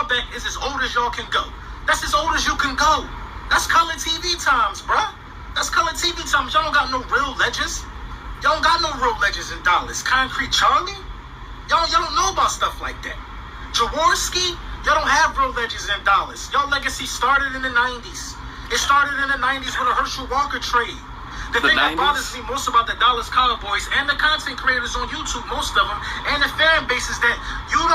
Staubach is as old as y'all can go. That's as old as you can go. That's color TV times, bruh. That's color TV times. Y'all don't got no real legends. Y'all don't got no real legends in Dallas. Concrete Charlie? Y'all don't know about stuff like that. Jaworski? Y'all don't have real legends in Dallas. Y'all legacy started in the 90s. It started in the 90s with a Herschel Walker trade. The thing that bothers me most about the Dallas Cowboys and the content creators on YouTube, most of them, and the fan base is that you're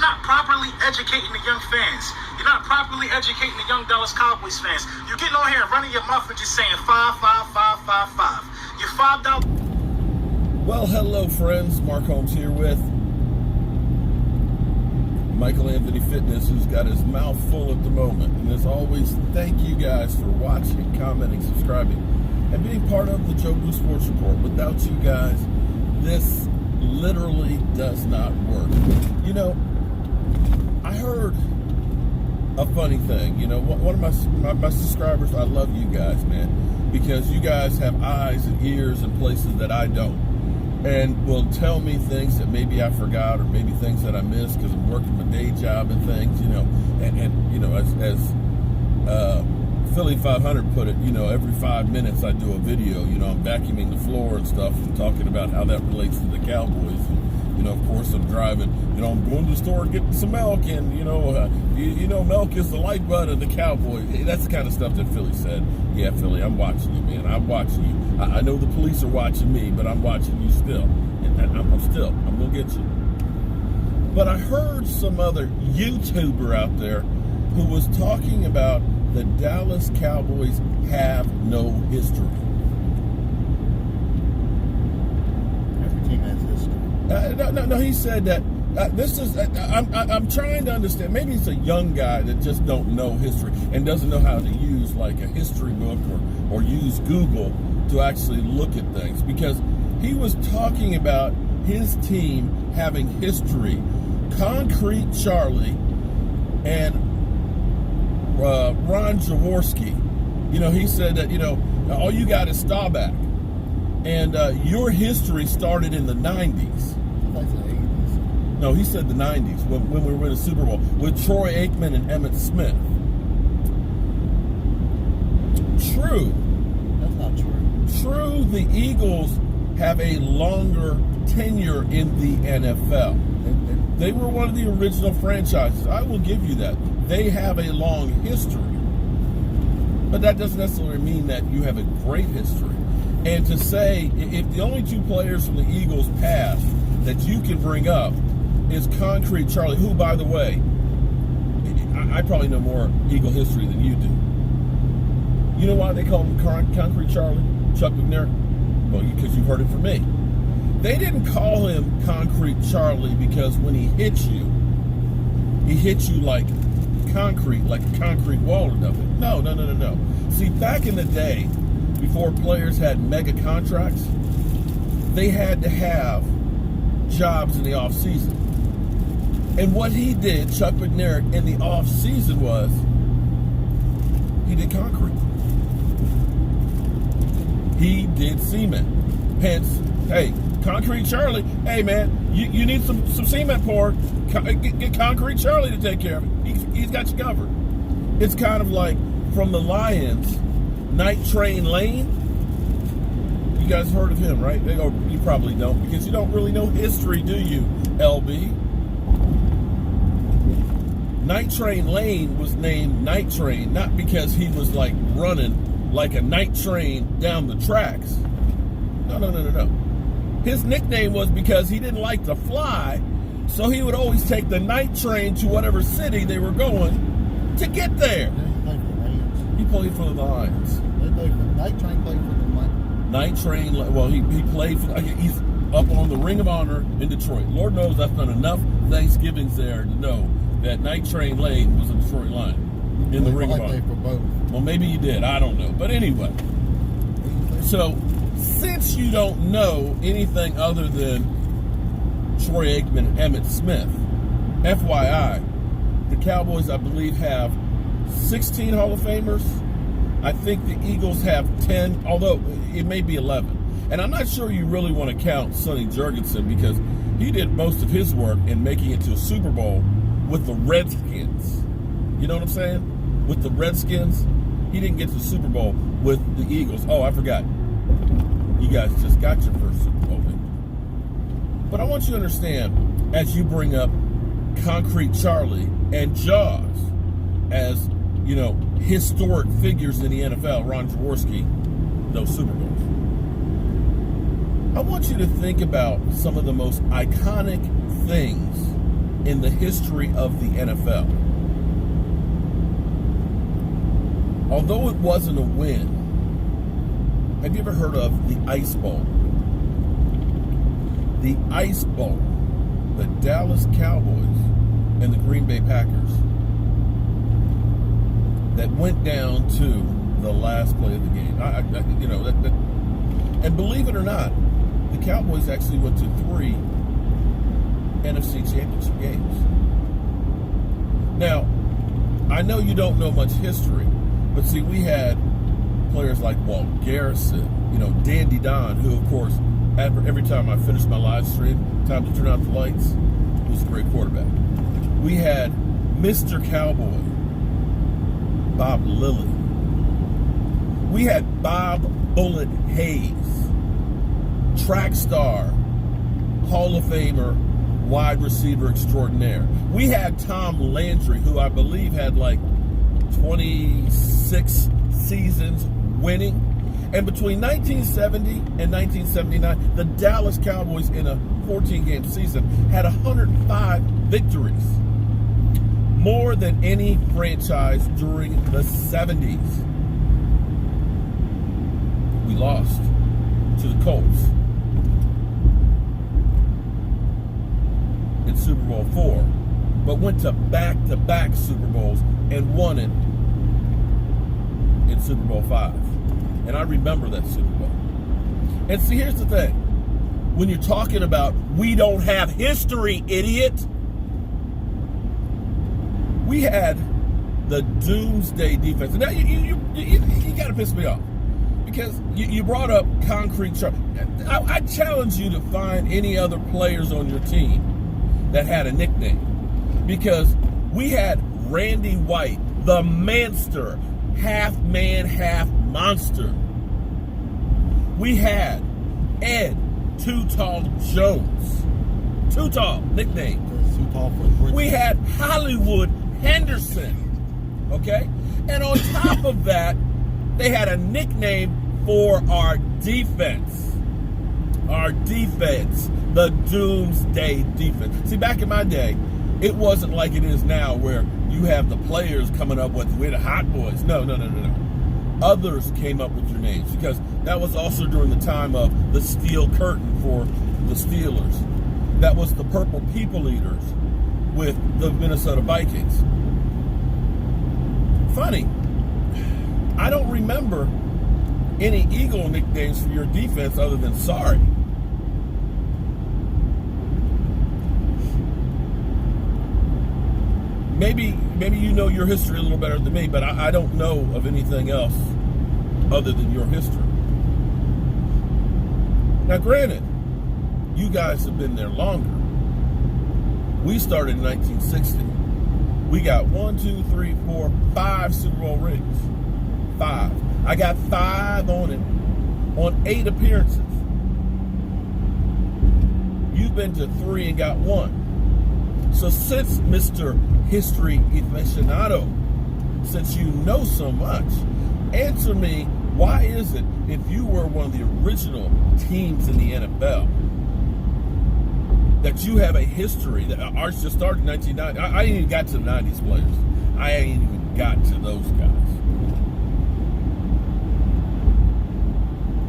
not properly educating the young fans. You're not properly educating the young Dallas Cowboys fans. You're getting on here and running your mouth and just saying 5, 5, 5, 5, 5. You're $5. Well, hello, friends. Mark Holmes here with Michael Anthony Fitness, who's got his mouth full at the moment. And as always, thank you guys for watching, commenting, subscribing, and being part of the Joe Blue Sports Report. Without you guys, this literally does not work. You know, I heard a funny thing. You know, one of my subscribers, I love you guys, man, because you guys have eyes and ears in places that I don't, and will tell me things that maybe I forgot or maybe things that I missed because I'm working my day job and things, you know, and you know, as Philly 500 put it, you know, every 5 minutes I do a video, you know, I'm vacuuming the floor and stuff and talking about how that relates to the Cowboys. And, you know, of course I'm driving, you know, I'm going to the store and getting some milk, and, you know, milk is the lifeblood of the Cowboys. That's the kind of stuff that Philly said. Yeah, Philly, I'm watching you, man. I'm watching you. I know the police are watching me, but I'm watching you still. And I'm going to get you. But I heard some other YouTuber out there who was talking about the Dallas Cowboys have no history. Every team has history. No. He said that this is. I'm trying to understand. Maybe it's a young guy that just don't know history and doesn't know how to use like a history book or use Google to actually look at things, because he was talking about his team having history. Concrete Charlie and Ron Jaworski, you know, he said that, you know, all you got is Staubach, and your history started in the 90s. I said 80s. No, he said the 90s when we were in the Super Bowl with Troy Aikman and Emmitt Smith. True. That's not true. True, the Eagles have a longer tenure in the NFL. They were one of the original franchises. I will give you that. They have a long history. But that doesn't necessarily mean that you have a great history. And to say, if the only two players from the Eagles past that you can bring up is Concrete Charlie, who, by the way, I probably know more Eagle history than you do. You know why they call him Concrete Charlie? Chuck McNair? Well, because you've heard it from me. They didn't call him Concrete Charlie because when he hit you like concrete, like a concrete wall or nothing. No. See, back in the day, before players had mega contracts, they had to have jobs in the off season. And what he did, Chuck McNair, in the off season was he did concrete. He did cement. Hence, hey, Concrete Charlie, hey man, you need some cement poured. Get Concrete Charlie to take care of it. He's got you covered. It's kind of like from the Lions, Night Train Lane. You guys heard of him, right? You probably don't, because you don't really know history, do you, LB? Night Train Lane was named Night Train, not because he was like running like a night train down the tracks. No. His nickname was because he didn't like to fly, so he would always take the night train to whatever city they were going to get there. He played for the Lions. Night Train played for the Lions. Night Train, well, he played for, he's up on the Ring of Honor in Detroit. Lord knows I've done enough Thanksgivings there to know that Night Train Lane was a Detroit Lion in the Ring of Honor. For both. Well, maybe you did. I don't know. But anyway, so since you don't know anything other than Troy Aikman and Emmitt Smith, FYI, the Cowboys, I believe, have 16 Hall of Famers. I think the Eagles have 10, although it may be 11. And I'm not sure you really want to count Sonny Jurgensen, because he did most of his work in making it to a Super Bowl with the Redskins. You know what I'm saying? With the Redskins, he didn't get to the Super Bowl with the Eagles. Oh, I forgot. You guys just got your first Super Bowl win. But I want you to understand, as you bring up Concrete Charlie and Jaws as, you know, historic figures in the NFL, Ron Jaworski, those Super Bowls. I want you to think about some of the most iconic things in the history of the NFL. Although it wasn't a win, have you ever heard of the Ice Bowl? The Ice Bowl, the Dallas Cowboys and the Green Bay Packers, that went down to the last play of the game. And believe it or not, the Cowboys actually went to 3 NFC Championship games. Now, I know you don't know much history, but see, we had players like Walt Garrison, you know, Dandy Don, who, of course, every time I finished my live stream, time to turn out the lights, he was a great quarterback. We had Mr. Cowboy, Bob Lilly. We had Bob Bullet Hayes, track star, Hall of Famer, wide receiver extraordinaire. We had Tom Landry, who I believe had like 26 seasons winning. And between 1970 and 1979, the Dallas Cowboys in a 14-game season had 105 victories. More than any franchise during the 70s. We lost to the Colts in Super Bowl IV, but went to back-to-back Super Bowls and won it in Super Bowl V. And I remember that Super Bowl. And see, here's the thing. When you're talking about, we don't have history, idiot. We had the doomsday defense. Now, you got to piss me off. Because you brought up Concrete Charlie. I challenge you to find any other players on your team that had a nickname. Because we had Randy White, the Manster, half man, half monster. We had Ed Too Tall Jones. Too Tall, nickname. Too tall for Bridget. We had Hollywood Henderson. Okay? And on top of that, they had a nickname for our defense. Our defense. The Doomsday Defense. See, back in my day, it wasn't like it is now where you have the players coming up with, we're the hot boys. No. Others came up with your names because that was also during the time of the steel curtain for the Steelers. That was the Purple People Eaters with the Minnesota Vikings. Funny, I don't remember any Eagle nicknames for your defense other than sorry. Maybe you know your history a little better than me, but I don't know of anything else other than your history. Now, granted, you guys have been there longer. We started in 1960. We got 5 Super Bowl rings. 5. I got 5 on it, on 8 appearances. You've been to 3 and got 1. So since Mr. History Aficionado, since you know so much, answer me, why is it, if you were one of the original teams in the NFL, that you have a history that ours just started in 1990? I ain't even got to the 90s players. I ain't even got to those guys.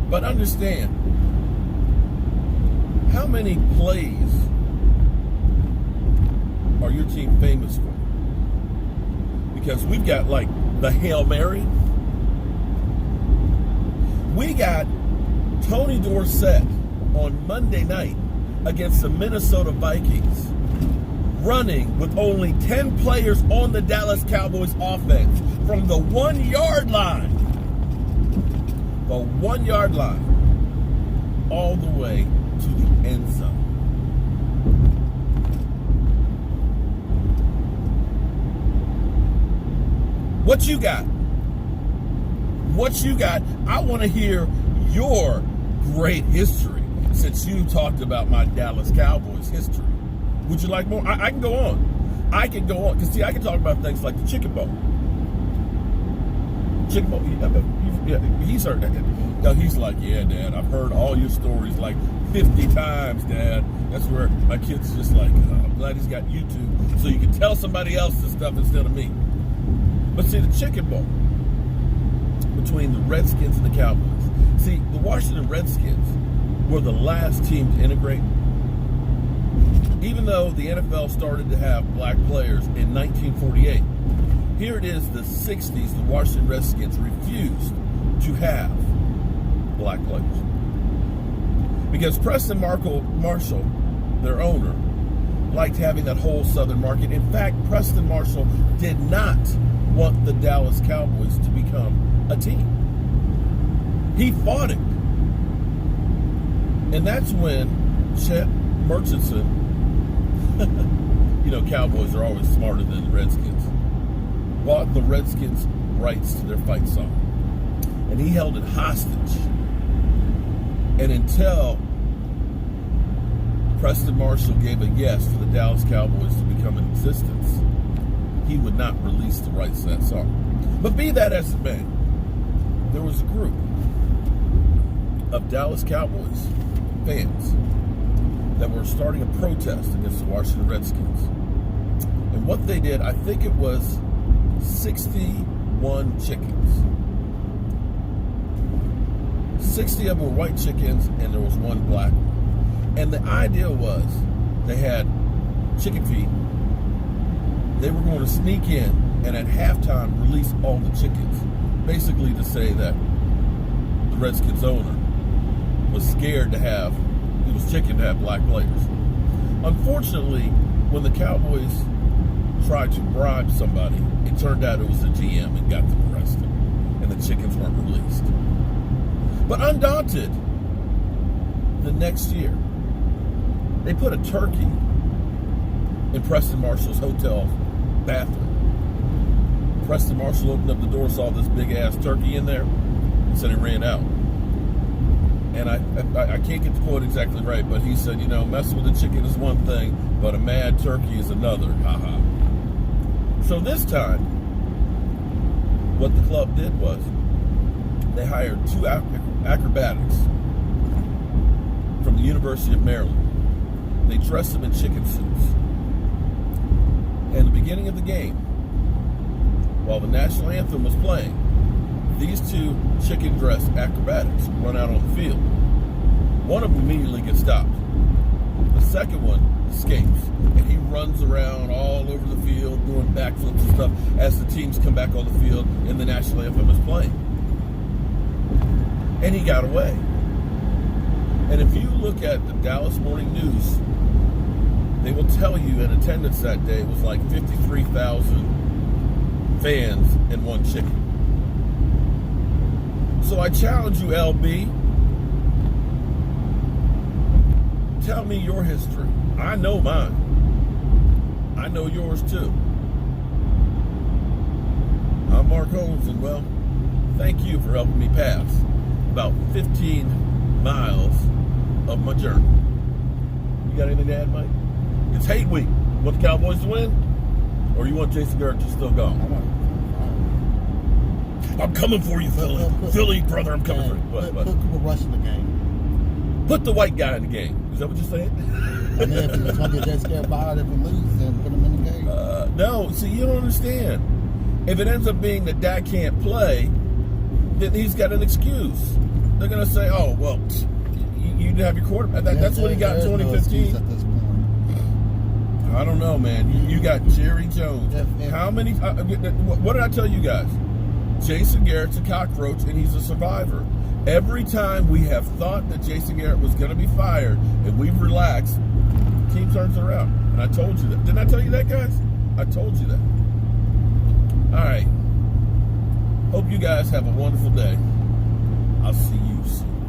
But understand, how many plays are your team famous for? Because we've got like the Hail Mary. We got Tony Dorsett on Monday night against the Minnesota Vikings running with only 10 players on the Dallas Cowboys offense from the 1-yard line. The 1-yard line all the way to the end zone. What you got? What you got? I want to hear your great history since you talked about my Dallas Cowboys history. Would you like more? I can go on. I can go on. Because, see, I can talk about things like the Chicken Bowl. Chicken Bowl, yeah, he's heard that. No, he's like, yeah, Dad, I've heard all your stories like 50 times, Dad. That's where my kid's just like, I'm glad he's got YouTube so you can tell somebody else this stuff instead of me. But see, the Chicken Bowl between the Redskins and the Cowboys. See, the Washington Redskins were the last team to integrate. Even though the NFL started to have black players in 1948, here it is, the 60s, the Washington Redskins refused to have black players. Because Preston Marshall, their owner, liked having that whole southern market. In fact, Preston Marshall did not want the Dallas Cowboys to become a team. He fought it. And that's when Chet Murchison, you know, Cowboys are always smarter than the Redskins, bought the Redskins' rights to their fight song. And he held it hostage. And until Preston Marshall gave a yes for the Dallas Cowboys to become in existence, he would not release the rights to that song. But be that as it may, there was a group of Dallas Cowboys fans that were starting a protest against the Washington Redskins. And what they did, I think it was 61 chickens. 60 of them were white chickens, and there was one black one. And the idea was they had chicken feed. They were going to sneak in and at halftime release all the chickens, basically to say that the Redskins owner was scared to have, it was chicken to have black players. Unfortunately, when the Cowboys tried to bribe somebody, it turned out it was the GM and got them arrested, and the chickens weren't released. But undaunted, the next year, they put a turkey in Preston Marshall's hotel bathroom. Preston Marshall opened up the door, saw this big-ass turkey in there, and said he ran out. And I can't get the quote exactly right, but he said, you know, messing with a chicken is one thing, but a mad turkey is another. Ha-ha. So this time, what the club did was they hired 2 acrobatics from the University of Maryland. They dressed them in chicken suits. And at the beginning of the game, while the national anthem was playing, these 2 chicken-dressed acrobatics run out on the field. One of them immediately gets stopped. The second one escapes, and he runs around all over the field doing backflips and stuff as the teams come back on the field and the national anthem is playing. And he got away. And if you look at the Dallas Morning News, they will tell you in attendance that day was like 53,000 fans and 1 chicken. So I challenge you, LB. Tell me your history. I know mine. I know yours too. I'm Mark Holmes, and well, thank you for helping me pass about 15 miles of my journey. You got anything to add, Mike? It's hate week. You want the Cowboys to win? Or you want Jason Garrett to still go? I'm coming for you, Philly. Philly, brother, I'm coming for you. Put Cooper Rush in the game. Put the white guy in the game. Is that what you're saying? And then if it's going to get Jason Garrett fired if we lose, then put him in the game. No, see, you don't understand. If it ends up being that Dak can't play, then he's got an excuse. They're going to say, oh, well, you didn't have your quarterback. That's what he got in 2015. No at this point. I don't know, man. You got Jerry Jones. How many? What did I tell you guys? Jason Garrett's a cockroach, and he's a survivor. Every time we have thought that Jason Garrett was going to be fired, and we've relaxed, the team turns around. And I told you that. Didn't I tell you that, guys? I told you that. All right. Hope you guys have a wonderful day. I'll see you soon.